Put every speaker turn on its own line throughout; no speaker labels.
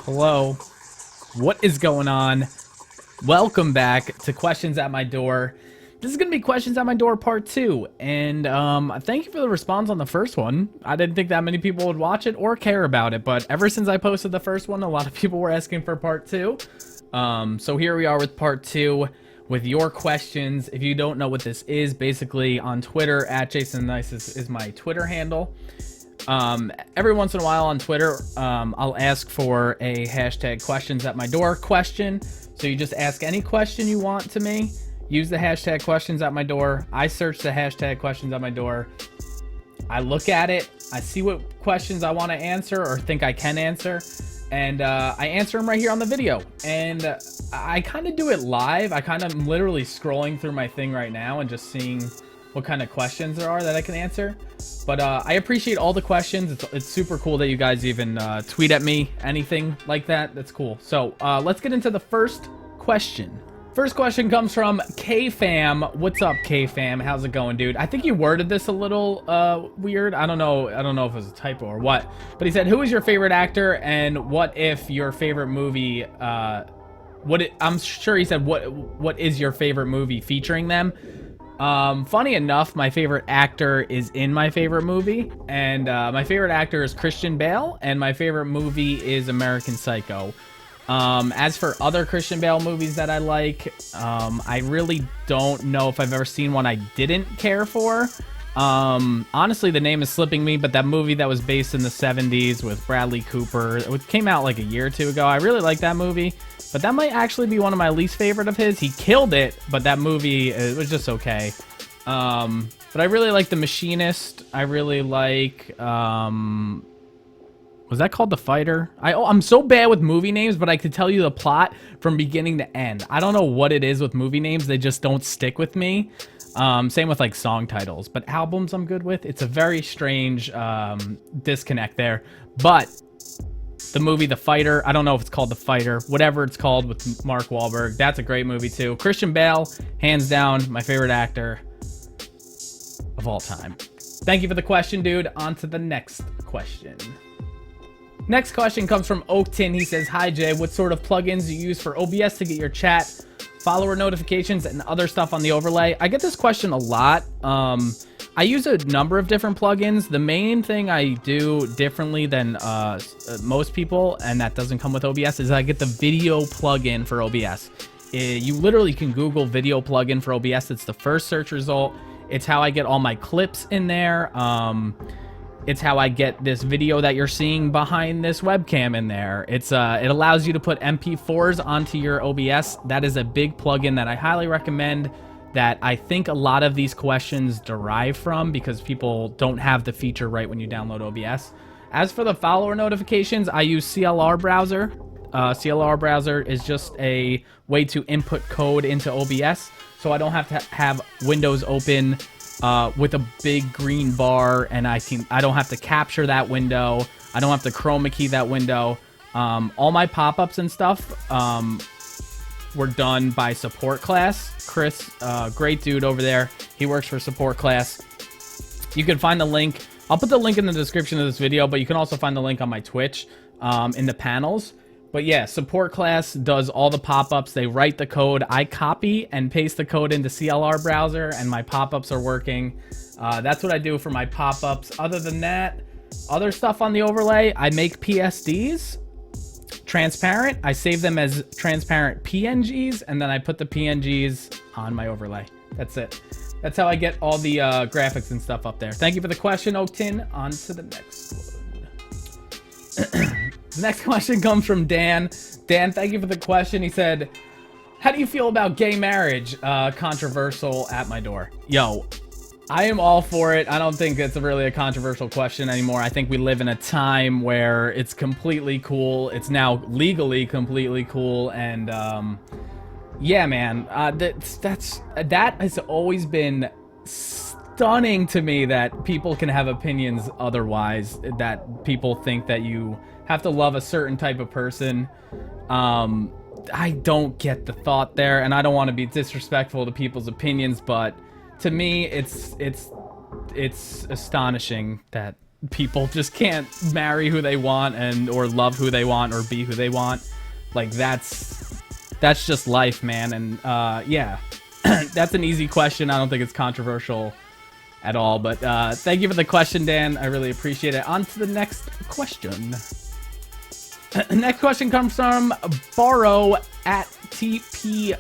Hello. What is going on? Welcome back to Questions at My Door. This is going to be Questions at My Door Part 2. And thank you for the response on the first one. I didn't think that many people would watch it or care about it. But ever since I posted the first one, a lot of people were asking for Part 2. So here we are with Part 2 with your questions. If you don't know what this is, basically on Twitter, @JasonNice is my Twitter handle. Every once in a while on Twitter, I'll ask for a hashtag questions at my door question. So you just ask any question you want to me. Use the hashtag questions at my door. I search the hashtag questions at my door. I look at it. I see what questions I want to answer or think I can answer. And I answer them right here on the video. And I kind of do it live. I kind of am literally scrolling through my thing right now and just seeing what kind of questions there are that I can answer. But I appreciate all the questions. It's super cool that you guys even tweet at me, anything like that. That's cool. So let's get into the first question. First question comes from K-Fam. What's up, K-Fam? How's it going, dude? I think you worded this a little weird. I don't know if it was a typo or what. But he said, who is your favorite actor, and what if your favorite movie... I'm sure he said, what is your favorite movie featuring them? Funny enough, my favorite actor is in my favorite movie, and my favorite actor is Christian Bale, and my favorite movie is American Psycho. As for other Christian Bale movies that I like, I really don't know if I've ever seen one I didn't care for. Honestly, the name is slipping me, but that movie that was based in the 70s with Bradley Cooper, it came out like a year or two ago. I really like that movie. But that might actually be one of my least favorite of his. He killed it, but that movie, it was just okay. But I really like The Machinist. I really like, was that called The Fighter? I'm so bad with movie names, but I could tell you the plot from beginning to end. I don't know what it is with movie names. They just don't stick with me. Same with like song titles, but albums I'm good with. It's a very strange disconnect there. But the movie The Fighter, I don't know if it's called The Fighter, whatever it's called, with Mark Wahlberg, that's a great movie too. Christian Bale, hands down, my favorite actor of all time. Thank you for the question, dude. On to the next question. Next question comes from Oakton. He says, hi Jay, what sort of plugins do you use for OBS to get your chat, follower notifications, and other stuff on the overlay? I get this question a lot. I use a number of different plugins. The main thing I do differently than most people, and that doesn't come with OBS, is I get the video plugin for OBS. You literally can Google video plugin for OBS. It's the first search result. It's how I get all my clips in there. It's how I get this video that you're seeing behind this webcam in there. It allows you to put MP4s onto your OBS. That is a big plugin that I highly recommend, that I think a lot of these questions derive from, because people don't have the feature right when you download OBS. As for the follower notifications, I use CLR browser. CLR browser is just a way to input code into OBS, so I don't have to have Windows open with a big green bar, and I don't have to capture that window. I don't have to chroma key that window. All my pop-ups and stuff were done by support class. Chris, great dude over there. He works for support class. You can find the link. I'll put the link in the description of this video, but you can also find the link on my Twitch in the panels. But yeah, support class does all the pop-ups. They write the code. I copy and paste the code into CLR browser, and my pop-ups are working. That's what I do for my pop-ups. Other than that, other stuff on the overlay, I make PSDs transparent. I save them as transparent PNGs, and then I put the PNGs on my overlay. That's it. That's how I get all the graphics and stuff up there. Thank you for the question, Oakton. On to the next one. The next question comes from Dan. Dan, thank you for the question. He said, how do you feel about gay marriage? Controversial at my door. Yo, I am all for it. I don't think it's really a controversial question anymore. I think we live in a time where it's completely cool. It's now legally completely cool. And yeah, man, that has always been stunning to me, that people can have opinions otherwise, that people think that you have to love a certain type of person. I don't get the thought there, and I don't want to be disrespectful to people's opinions, but to me, it's astonishing that people just can't marry who they want and or love who they want or be who they want. Like that's just life, man. And yeah, that's an easy question. I don't think it's controversial at all. But thank you for the question, Dan. I really appreciate it. On to the next question. Next question comes from Borrow at TBP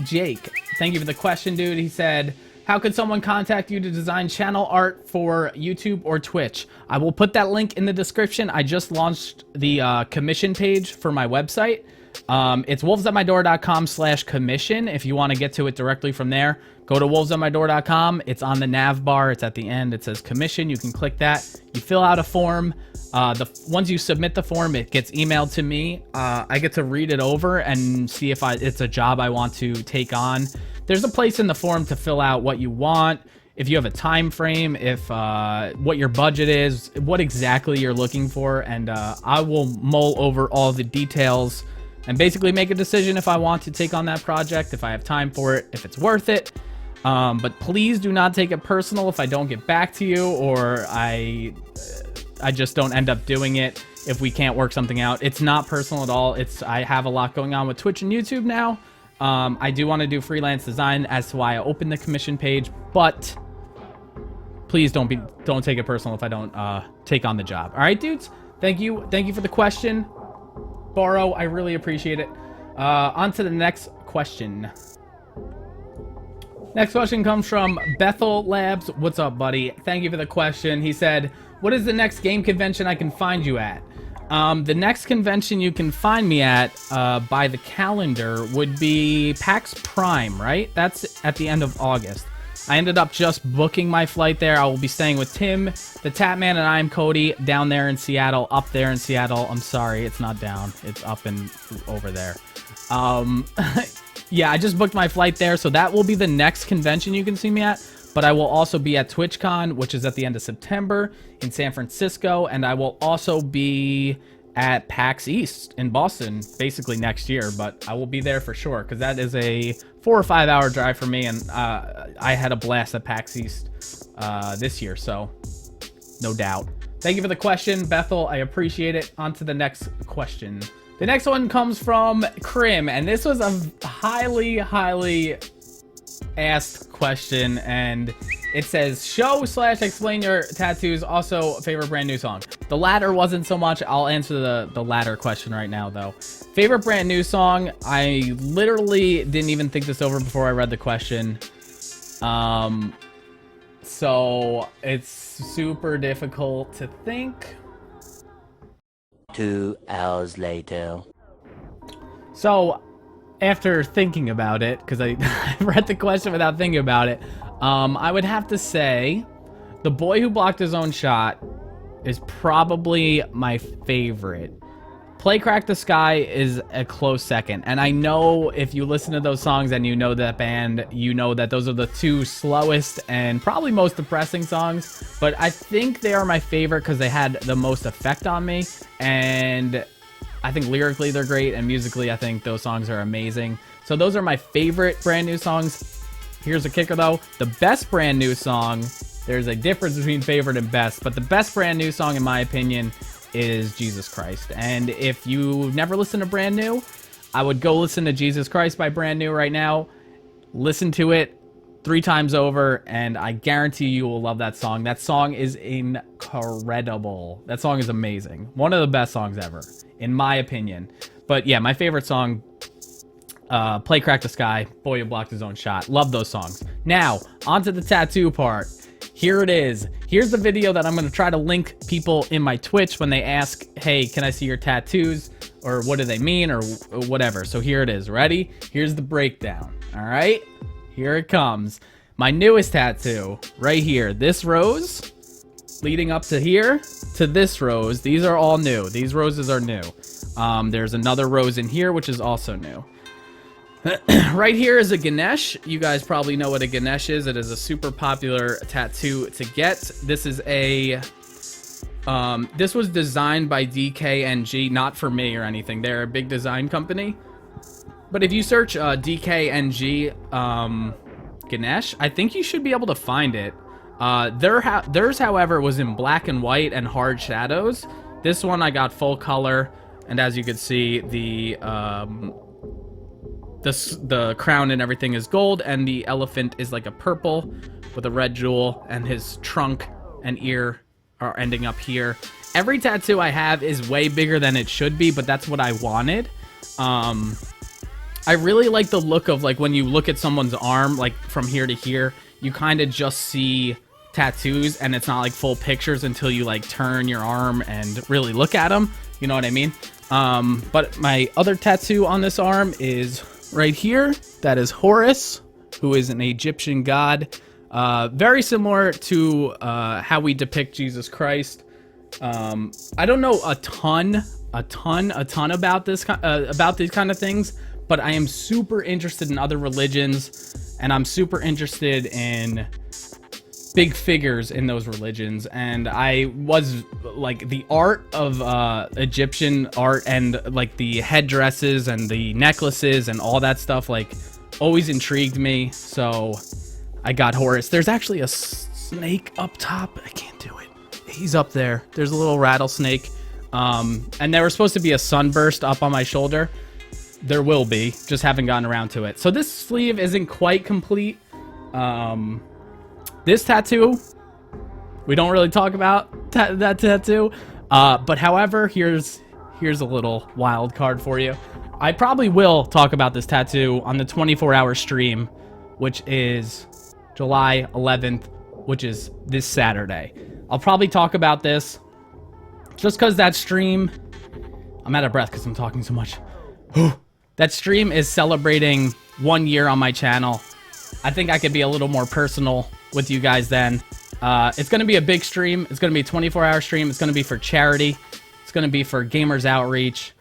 Jake. Thank you for the question, dude. He said, how could someone contact you to design channel art for YouTube or Twitch? I will put that link in the description. I just launched the commission page for my website. It's wolvesatmydoor.com/commission. If you want to get to it directly from there, go to wolvesatmydoor.com. It's on the nav bar. It's at the end. It says commission. You can click that. You fill out a form. Once you submit the form, it gets emailed to me. I get to read it over and see if it's a job I want to take on. There's a place in the form to fill out what you want, if you have a time frame, if what your budget is, what exactly you're looking for, and I will mull over all the details and basically make a decision if I want to take on that project, if I have time for it, if it's worth it. But please do not take it personal if I don't get back to you or I just don't end up doing it if we can't work something out. It's not personal at all. I have a lot going on with Twitch and YouTube now. I do want to do freelance design, as to why I opened the commission page, but please don't take it personal if I don't take on the job. All right, dudes. Thank you for the question, Borrow. I really appreciate it. On to the next question. Next question comes from Bethel Labs. What's up, buddy? Thank you for the question. He said, what is the next game convention I can find you at? The next convention you can find me at by the calendar would be PAX Prime, right? That's at the end of August. I ended up just booking my flight there. I will be staying with Tim, the Tatman, and I'm Cody down there in Seattle, up there in Seattle. I'm sorry, it's not down. It's up and over there. Yeah, I just booked my flight there, so that will be the next convention you can see me at. But I will also be at TwitchCon, which is at the end of September in San Francisco, and I will also be at PAX East in Boston, basically next year, but I will be there for sure, because that is a 4 or 5 hour drive for me, and I had a blast at PAX East this year, so no doubt. Thank you for the question, Bethel. I appreciate it. On to the next question. The next one comes from Krim, and this was a highly asked question, and it says, show/explain your tattoos, also favorite brand new song. The latter wasn't so much. I'll answer the latter question right now, though. Favorite brand new song, I literally didn't even think this over before I read the question. So it's super difficult to think.
2 hours later.
So after thinking about it, because I read the question without thinking about it, I would have to say The Boy Who Blocked His Own Shot is probably my favorite. Play Crack the Sky is a close second. And I know if you listen to those songs and you know that band, you know that those are the two slowest and probably most depressing songs. But I think they are my favorite because they had the most effect on me. And I think lyrically they're great, and musically I think those songs are amazing. So those are my favorite brand new songs. Here's a kicker though. The best brand new song, there's a difference between favorite and best, but the best brand new song in my opinion is Jesus Christ. And if you never listened to Brand New, I would go listen to Jesus Christ by Brand New right now. Listen to it 3 times over, and I guarantee you will love that song. That song is incredible. That song is amazing. One of the best songs ever, in my opinion. But yeah, my favorite song, Play Crack the Sky, Boy Who Blocked His Own Shot. Love those songs. Now, onto the tattoo part. Here it is. Here's the video that I'm going to try to link people in my Twitch when they ask, hey, can I see your tattoos? Or what do they mean? Or whatever. So here it is. Ready? Here's the breakdown. All right? Here it comes. My newest tattoo right here. This rose leading up to here to this rose. These are all new. These roses are new. There's another rose in here, which is also new. Right here is a Ganesh. You guys probably know what a Ganesh is. It is a super popular tattoo to get. This is a this was designed by DKNG, not for me or anything. They're a big design company. But if you search DKNG Ganesh, I think you should be able to find it. Theirs, however, was in black and white and hard shadows. This one I got full color, and as you can see, the crown and everything is gold, and the elephant is like a purple with a red jewel, and his trunk and ear are ending up here. Every tattoo I have is way bigger than it should be, but that's what I wanted. I really like the look of, like, when you look at someone's arm, like from here to here, you kind of just see tattoos, and it's not like full pictures until you like turn your arm and really look at them. You know what I mean? But my other tattoo on this arm is right here. That is Horus, who is an Egyptian god. Very similar to how we depict Jesus Christ. I don't know a ton about this about these kind of things, but I am super interested in other religions, and I'm super interested in big figures in those religions. And I was like, the art of Egyptian art, and like the headdresses and the necklaces and all that stuff, like, always intrigued me. So I got Horus. There's actually a snake up top. I can't do it. He's up there. There's a little rattlesnake. And there was supposed to be a sunburst up on my shoulder. There will be, just haven't gotten around to it. So this sleeve isn't quite complete. This tattoo, we don't really talk about that tattoo. But however, here's a little wild card for you. I probably will talk about this tattoo on the 24-hour stream, which is July 11th, which is this Saturday. I'll probably talk about this just because that stream... I'm out of breath because I'm talking so much. That stream is celebrating 1 year on my channel. I think I could be a little more personal with you guys then. It's going to be a big stream. It's going to be a 24-hour stream. It's going to be for charity. It's going to be for Gamers Outreach,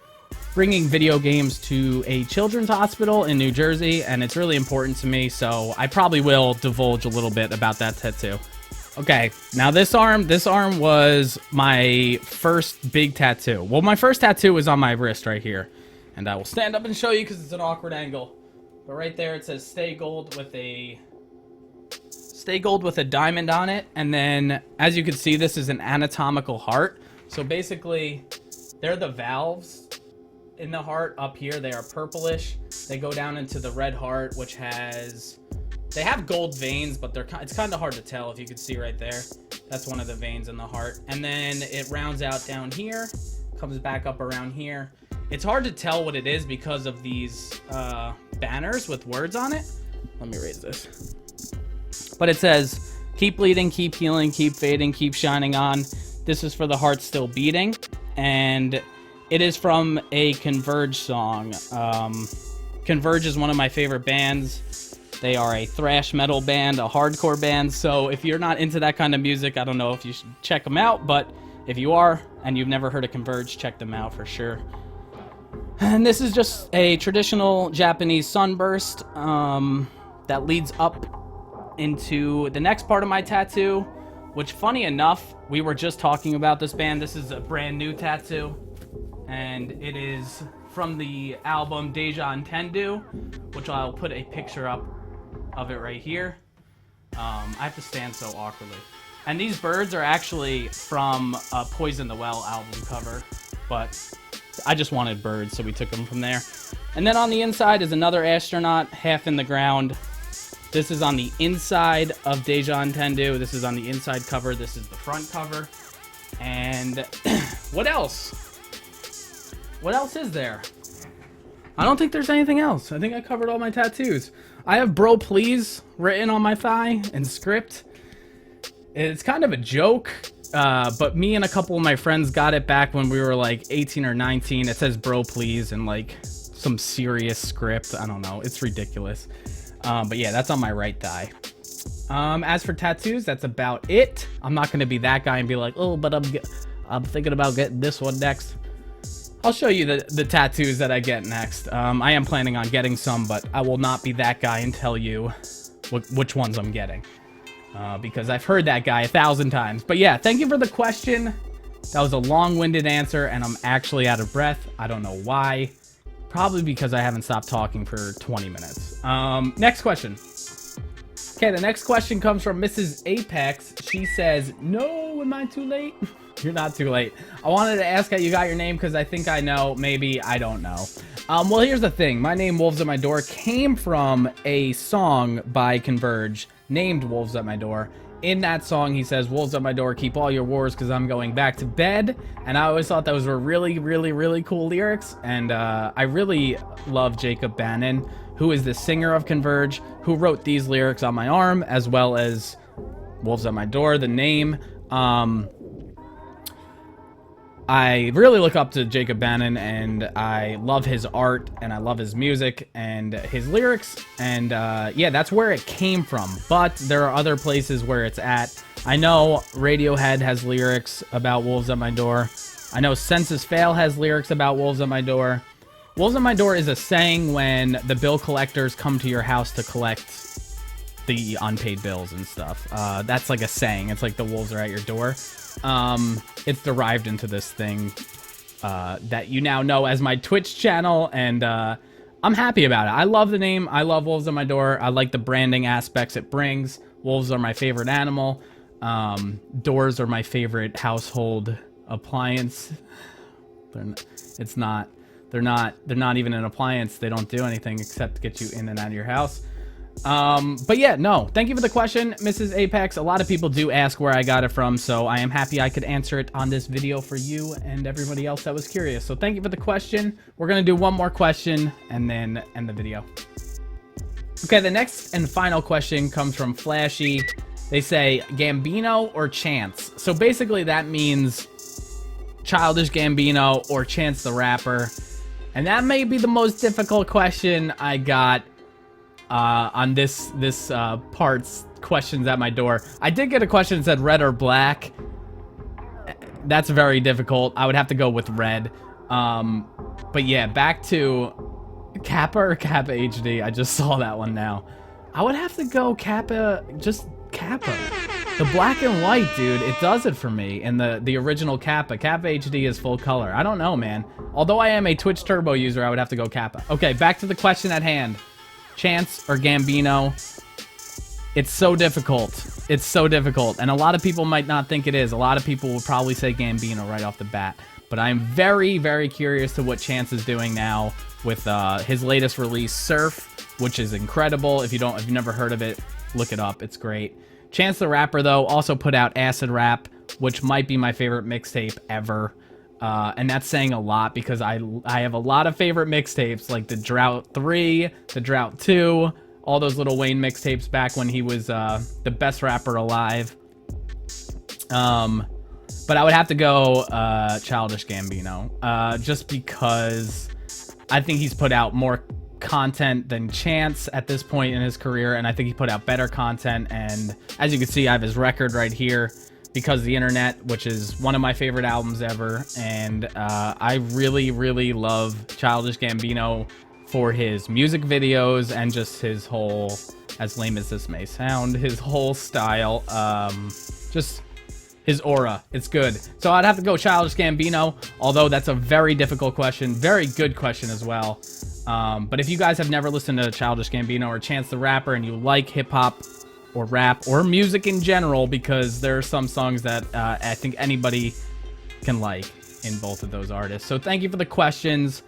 bringing video games to a children's hospital in New Jersey, and it's really important to me, so I probably will divulge a little bit about that tattoo. Okay, now this arm was my first big tattoo. Well, my first tattoo was on my wrist right here, and I will stand up and show you because it's an awkward angle. But right there it says Stay Gold with a diamond on it, and then as you can see, this is an anatomical heart. So basically, they're the valves in the heart up here. They are purplish. They go down into the red heart, which they have gold veins, but it's kind of hard to tell. If you can see right there, that's one of the veins in the heart. And then it rounds out down here, comes back up around here. It's hard to tell what it is because of these banners with words on it. Let me raise this. But it says, keep bleeding, keep healing, keep fading, keep shining on. This is for the heart still beating. And it is from a Converge song. Converge is one of my favorite bands. They are a thrash metal band, a hardcore band. So if you're not into that kind of music, I don't know if you should check them out. But if you are, and you've never heard of Converge, check them out for sure. And this is just a traditional Japanese sunburst that leads up into the next part of my tattoo, which, funny enough, we were just talking about this band. This is a brand new tattoo, and it is from the album Deja Entendu, which I'll put a picture up of it right here. I have to stand so awkwardly. And these birds are actually from a Poison the Well album cover, but I just wanted birds, so we took them from there. And then on the inside is another astronaut, half in the ground. This is on the inside of Deja Entendu. This is on the inside cover. This is the front cover. And what else? What else is there? I don't think there's anything else. I think I covered all my tattoos. I have Bro Please written on my thigh in script. It's kind of a joke, but me and a couple of my friends got it back when we were like 18 or 19. It says Bro Please in like some serious script. I don't know. It's ridiculous. But yeah, that's on my right thigh. As for tattoos, that's about it. I'm not going to be that guy and be like, oh, but I'm thinking about getting this one next. I'll show you the tattoos that I get next. I am planning on getting some, but I will not be that guy and tell you which ones I'm getting. Because I've heard that guy 1,000 times. But yeah, thank you for the question. That was a long-winded answer, and I'm actually out of breath. I don't know why. Probably because I haven't stopped talking for 20 minutes. Next question. Okay, the next question comes from Mrs. Apex. She says, no, am I too late? You're not too late. I wanted to ask how you got your name because I think I know. Maybe I don't know. Well, here's the thing. My name, Wolves at My Door, came from a song by Converge named Wolves at My Door. In that song, he says, wolves at my door, keep all your wars because I'm going back to bed. And I always thought those were really, really, really cool lyrics. And I really love Jacob Bannon, who is the singer of Converge, who wrote these lyrics on my arm, as well as Wolves at My Door, the name. I really look up to Jacob Bannon, and I love his art, and I love his music and his lyrics, and yeah, that's where it came from. But there are other places where it's at. I know Radiohead has lyrics about Wolves at My Door. I know Census Fail has lyrics about Wolves at My Door. Wolves at My Door is a saying when the bill collectors come to your house to collect the unpaid bills and stuff. That's like a saying. It's like the wolves are at your door. It's derived into this thing that you now know as my Twitch channel, and I'm happy about it. I love the name. I love Wolves at My Door. I like the branding aspects it brings. Wolves are my favorite animal. Doors are my favorite household appliance. They're not even an appliance. They don't do anything except get you in and out of your house. But yeah, no, thank you for the question, Mrs. Apex. A lot of people do ask where I got it from, so I am happy I could answer it on this video for you and everybody else that was curious. So thank you for the question. We're gonna do one more question and then end the video. Okay, the next and final question comes from Flashy. They say Gambino or Chance. So basically that means Childish Gambino or Chance the Rapper. And that may be the most difficult question I got on this part's questions at my door. I did get a question that said red or black. That's very difficult. I would have to go with red. But yeah, back to Kappa or Kappa HD. I just saw that one now. I would have to go Kappa, just Kappa. The black and white, dude, it does it for me. And the original Kappa. Kappa HD is full color. I don't know, man. Although I am a Twitch Turbo user, I would have to go Kappa. Okay, back to the question at hand. Chance or Gambino? It's so difficult. It's so difficult. And a lot of people might not think it is. A lot of people will probably say Gambino right off the bat. But I'm very, very curious to what Chance is doing now with his latest release, Surf, which is incredible. If you've never heard of it, look it up. It's great. Chance the Rapper, though, also put out Acid Rap, which might be my favorite mixtape ever. And that's saying a lot because I have a lot of favorite mixtapes, like the Drought 3, the Drought 2, all those Lil Wayne mixtapes back when he was the best rapper alive. But I would have to go Childish Gambino, just because I think he's put out more content than Chance at this point in his career, and I think he put out better content. And as you can see, I have his record right here, Because of the Internet, which is one of my favorite albums ever. And I really, really love Childish Gambino for his music videos and just his whole, as lame as this may sound, his whole style, just his aura. It's good. So I'd have to go Childish Gambino, although that's a very difficult question. Very good question as well. But if you guys have never listened to Childish Gambino or Chance the Rapper and you like hip-hop or rap or music in general, because there are some songs that I think anybody can like in both of those artists. So thank you for the questions.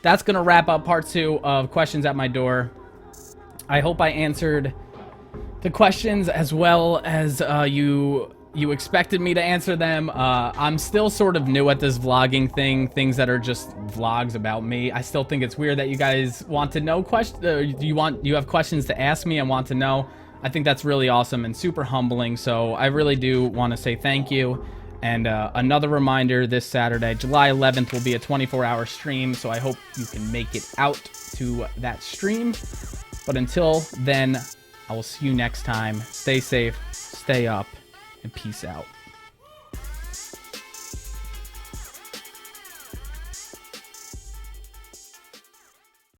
That's going to wrap up part 2 of Questions at My Door. I hope I answered the questions as well as you expected me to answer them. I'm still sort of new at this vlogging thing, things that are just vlogs about me. I still think it's weird that you guys want to know you have questions to ask me and want to know. I think that's really awesome and super humbling, so I really do want to say thank you. And another reminder, this Saturday, July 11th, will be a 24-hour stream, so I hope you can make it out to that stream. But until then, I will see you next time. Stay safe, stay up, and peace out.